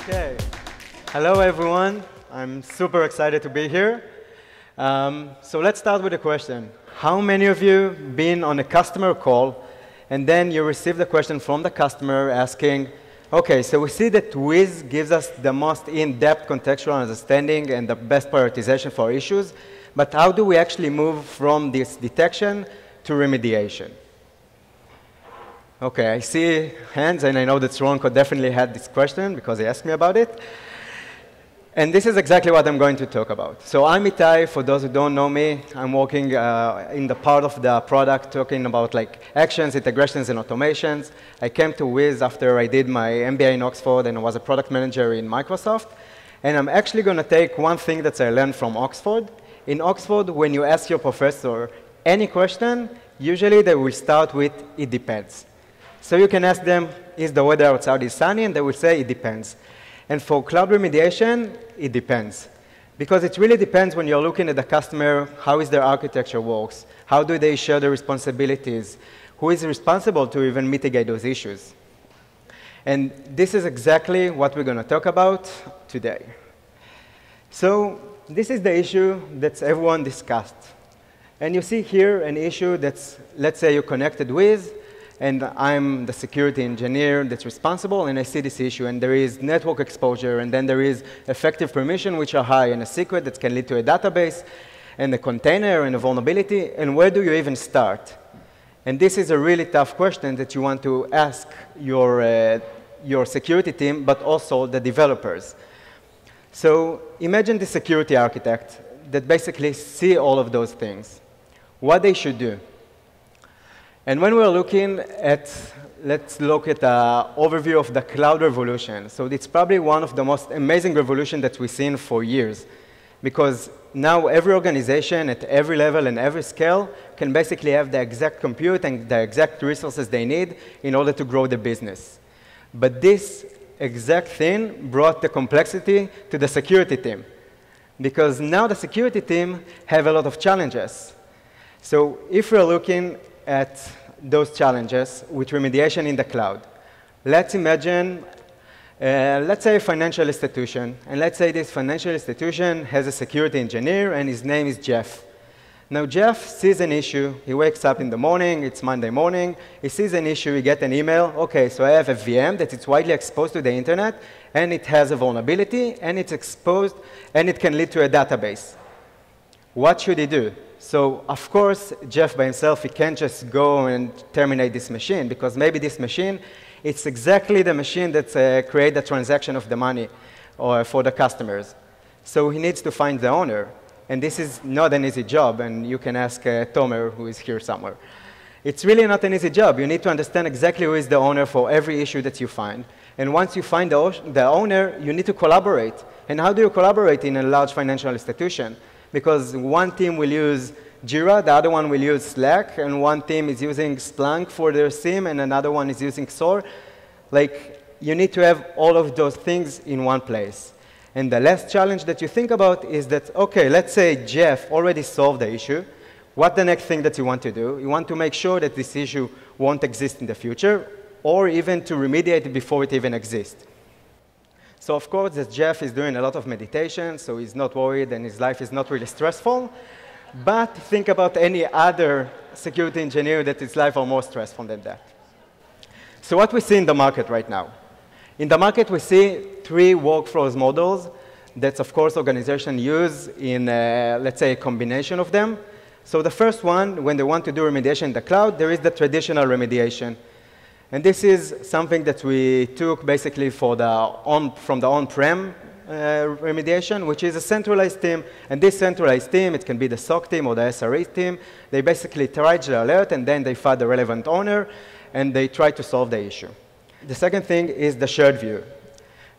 Okay. Hello, everyone. I'm super excited to be here. So let's start with a question. How many of you been on a customer call and then you receive the question from the customer asking, okay, so we see that Wiz gives us the most in-depth contextual understanding and the best prioritization for issues, but how do we actually move from this detection to remediation? Okay, I see hands, and I know that Ronko definitely had this question because he asked me about it. And this is exactly what I'm going to talk about. So I'm Itai. For those who don't know me, I'm working in the part of the product talking about like actions, integrations, and automations. I came to Wiz after I did my MBA in Oxford, and I was a product manager in Microsoft. And I'm actually going to take one thing that I learned from Oxford. In Oxford, when you ask your professor any question, usually they will start with, it depends. So you can ask them, is the weather outside sunny? And they will say, it depends. And for cloud remediation, it depends. Because it really depends when you're looking at the customer, how is their architecture works, how do they share the responsibilities, who is responsible to even mitigate those issues. And this is exactly what we're going to talk about today. So this is the issue that everyone discussed. And you see here an issue that's, let's say, you're connected with, and I'm the security engineer that's responsible, and I see this issue, and there is network exposure, and then there is effective permission, which are high, and a secret that can lead to a database, and a container, and a vulnerability, and where do you even start? And this is a really tough question that you want to ask your security team, but also the developers. So imagine the security architect that basically see all of those things, what they should do. And when we're looking at, let's look at an overview of the cloud revolution. So it's probably one of the most amazing revolutions that we've seen for years, because now every organization at every level and every scale can basically have the exact compute and the exact resources they need in order to grow the business. But this exact thing brought the complexity to the security team, because now the security team have a lot of challenges. So if we're looking at those challenges with remediation in the cloud. Let's imagine, let's say a financial institution, and let's say this financial institution has a security engineer, and his name is Jeff. Now, Jeff sees an issue. He wakes up in the morning. It's Monday morning. He sees an issue. He gets an email. OK, so I have a VM that is widely exposed to the internet, and it has a vulnerability, and it's exposed, and it can lead to a database. What should he do? So, of course, Jeff by himself, he can't just go and terminate this machine, because maybe this machine, it's exactly the machine that creates the transaction of the money for the customers. So he needs to find the owner. And this is not an easy job, and you can ask Tomer, who is here somewhere. It's really not an easy job. You need to understand exactly who is the owner for every issue that you find. And once you find the owner, you need to collaborate. And how do you collaborate in a large financial institution? Because one team will use Jira, the other one will use Slack, and one team is using Splunk for their SIEM, and another one is using SOAR. Like, you need to have all of those things in one place. And the last challenge that you think about is that, OK, let's say Jeff already solved the issue. What's the next thing that you want to do? You want to make sure that this issue won't exist in the future, or even to remediate it before it even exists. So of course, that Jeff is doing a lot of meditation, so he's not worried, and his life is not really stressful. But think about any other security engineer that his life are more stressful than that. So what we see in the market right now? In the market, we see three workflows models that, of course, organizations use in, let's say, a combination of them. So the first one, when they want to do remediation in the cloud, there is the traditional remediation. And this is something that we took basically from the on-prem remediation, which is a centralized team. And this centralized team, it can be the SOC team or the SRE team. They basically triage the alert, and then they find the relevant owner, and they try to solve the issue. The second thing is the shared view.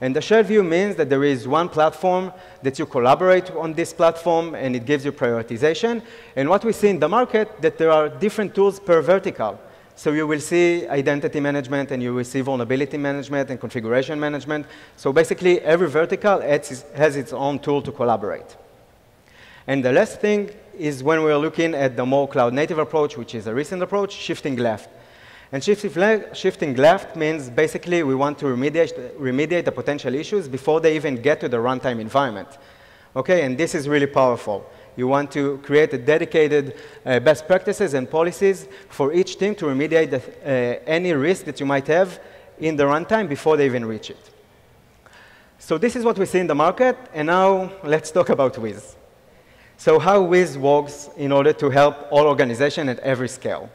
And the shared view means that there is one platform that you collaborate on this platform, and it gives you prioritization. And what we see in the market, that there are different tools per vertical. So you will see identity management, and you will see vulnerability management and configuration management. So basically, every vertical has its own tool to collaborate. And the last thing is when we're looking at the more cloud-native approach, which is a recent approach, shifting left. And shifting left means basically we want to remediate the potential issues before they even get to the runtime environment. Okay, and this is really powerful. You want to create a dedicated best practices and policies for each team to remediate any risk that you might have in the runtime before they even reach it. So this is what we see in the market, and now let's talk about Wiz. So how Wiz works in order to help all organizations at every scale.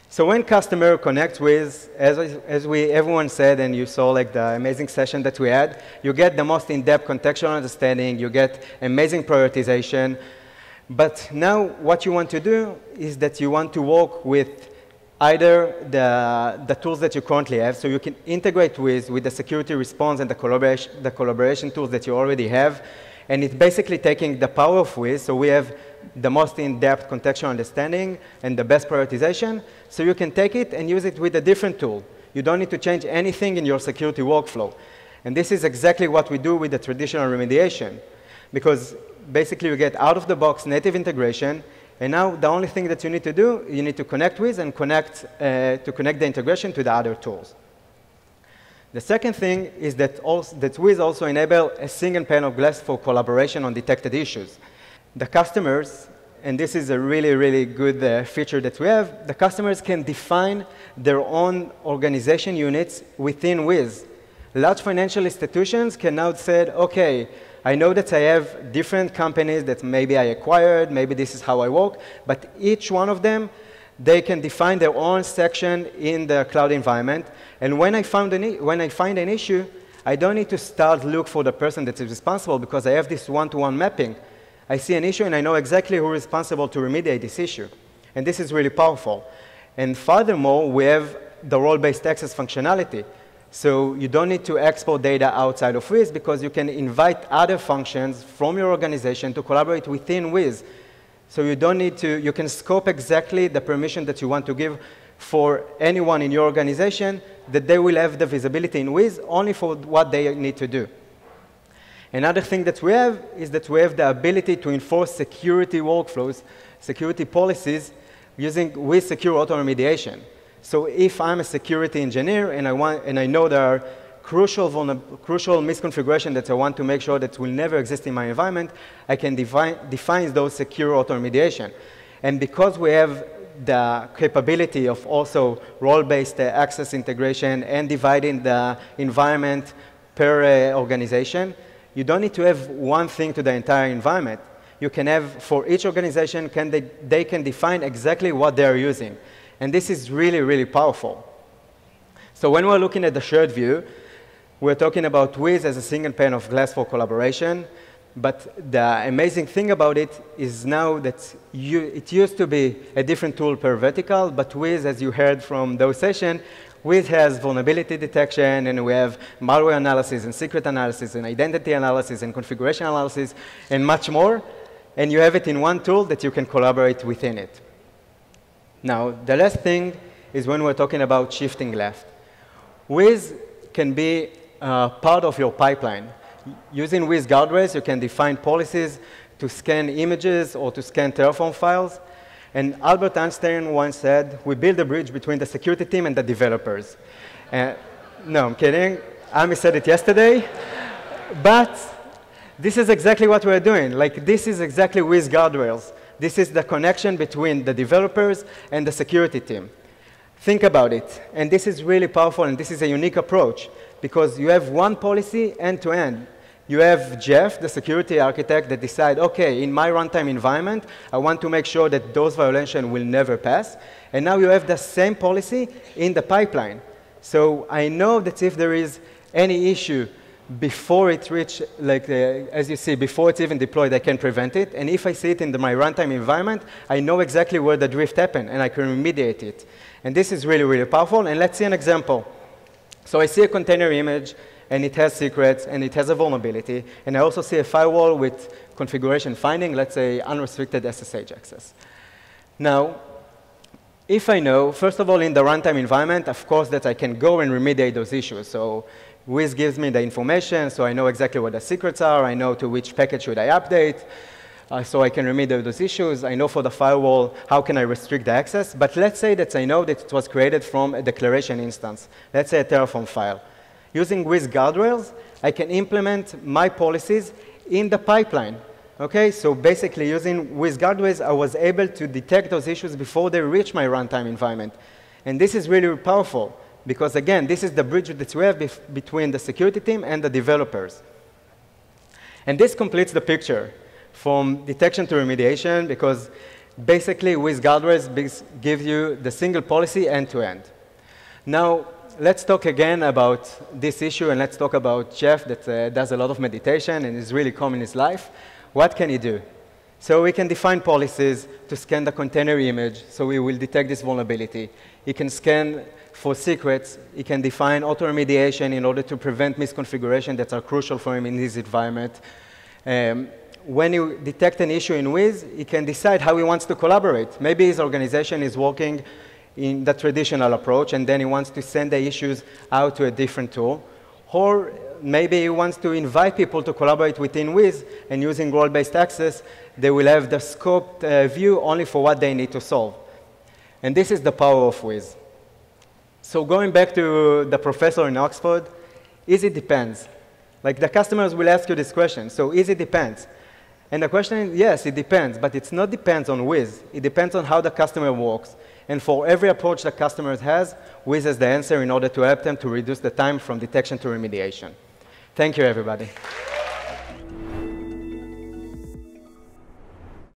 So when customer connects with, as everyone said, and you saw like the amazing session that we had, you get the most in-depth contextual understanding, you get amazing prioritization. But now what you want to do is that you want to work with either the tools that you currently have, so you can integrate with the security response and the collaboration tools that you already have. And it's basically taking the power of Wiz, so we have the most in-depth contextual understanding and the best prioritization, so you can take it and use it with a different tool. You don't need to change anything in your security workflow. And this is exactly what we do with the traditional remediation, because basically you get out-of-the-box native integration, and now the only thing that you need to do, you need to connect with and connect the integration to the other tools. The second thing is that Wiz also enable a single pane of glass for collaboration on detected issues. The customers, and this is a really, really good feature that we have, the customers can define their own organization units within Wiz. Large financial institutions can now say, okay, I know that I have different companies that maybe I acquired, maybe this is how I work, but each one of them, they can define their own section in the cloud environment. And when I find an issue, I don't need to start look for the person that is responsible because I have this one-to-one mapping. I see an issue and I know exactly who is responsible to remediate this issue. And this is really powerful. And furthermore, we have the role-based access functionality. So you don't need to export data outside of Wiz because you can invite other functions from your organization to collaborate within Wiz. So you don't need to, you can scope exactly the permission that you want to give for anyone in your organization, that they will have the visibility in Wiz only for what they need to do. Another thing that we have is that we have the ability to enforce security workflows, security policies, using Wiz Secure Auto Remediation. So if I'm a security engineer and I know there are crucial misconfiguration that I want to make sure that will never exist in my environment, I can define those secure auto remediation. And because we have the capability of also role-based access integration and dividing the environment per organization, you don't need to have one thing to the entire environment. You can have, for each organization, they can define exactly what they are using. And this is really, really powerful. So when we're looking at the shared view, we're talking about Wiz as a single pane of glass for collaboration. But the amazing thing about it is now that it used to be a different tool per vertical, but Wiz, as you heard from those sessions, Wiz has vulnerability detection, and we have malware analysis, and secret analysis, and identity analysis, and configuration analysis, and much more. And you have it in one tool that you can collaborate within it. Now, the last thing is when we're talking about shifting left. Wiz can be part of your pipeline. Using Wiz guardrails, you can define policies to scan images or to scan Terraform files. And Albert Einstein once said, we build a bridge between the security team and the developers. No, I'm kidding. Ami said it yesterday. But this is exactly what we're doing. Like, this is exactly Wiz guardrails. This is the connection between the developers and the security team. Think about it. And this is really powerful, and this is a unique approach, because you have one policy end-to-end. You have Jeff, the security architect, that decide, OK, in my runtime environment, I want to make sure that those violations will never pass. And now you have the same policy in the pipeline. So I know that if there is any issue before it reaches, like as you see, before it's even deployed, I can prevent it. And if I see it in my runtime environment, I know exactly where the drift happened, and I can remediate it. And this is really, really powerful. And let's see an example. So I see a container image, and it has secrets, and it has a vulnerability. And I also see a firewall with configuration finding, let's say, unrestricted SSH access. Now, if I know, first of all, in the runtime environment, of course, that I can go and remediate those issues. So Wiz gives me the information, so I know exactly what the secrets are. I know to which package should I update. so I can remediate those issues. I know for the firewall, how can I restrict the access? But let's say that I know that it was created from a declaration instance. Let's say a Terraform file. Using Wiz guardrails, I can implement my policies in the pipeline. Okay, so basically using Wiz guardrails, I was able to detect those issues before they reach my runtime environment. And this is really powerful because, again, this is the bridge that we have between the security team and the developers. And this completes the picture from detection to remediation because basically Wiz guardrails gives you the single policy end-to-end. Now, let's talk again about this issue, and let's talk about Jeff that does a lot of meditation and is really calm in his life. What can he do? So we can define policies to scan the container image, so we will detect this vulnerability. He can scan for secrets. He can define auto-remediation in order to prevent misconfiguration that are crucial for him in his environment. When you detect an issue in Wiz, he can decide how he wants to collaborate. Maybe his organization is working in the traditional approach, and then he wants to send the issues out to a different tool. Or maybe he wants to invite people to collaborate within Wiz, and using role-based access, they will have the scoped view only for what they need to solve. And this is the power of Wiz. So going back to the professor in Oxford, easy depends. Like the customers will ask you this question, so easy depends. And the question is, yes, it depends, but it's not depends on Wiz. It depends on how the customer works. And for every approach the customer has, Wiz is the answer in order to help them to reduce the time from detection to remediation. Thank you, everybody.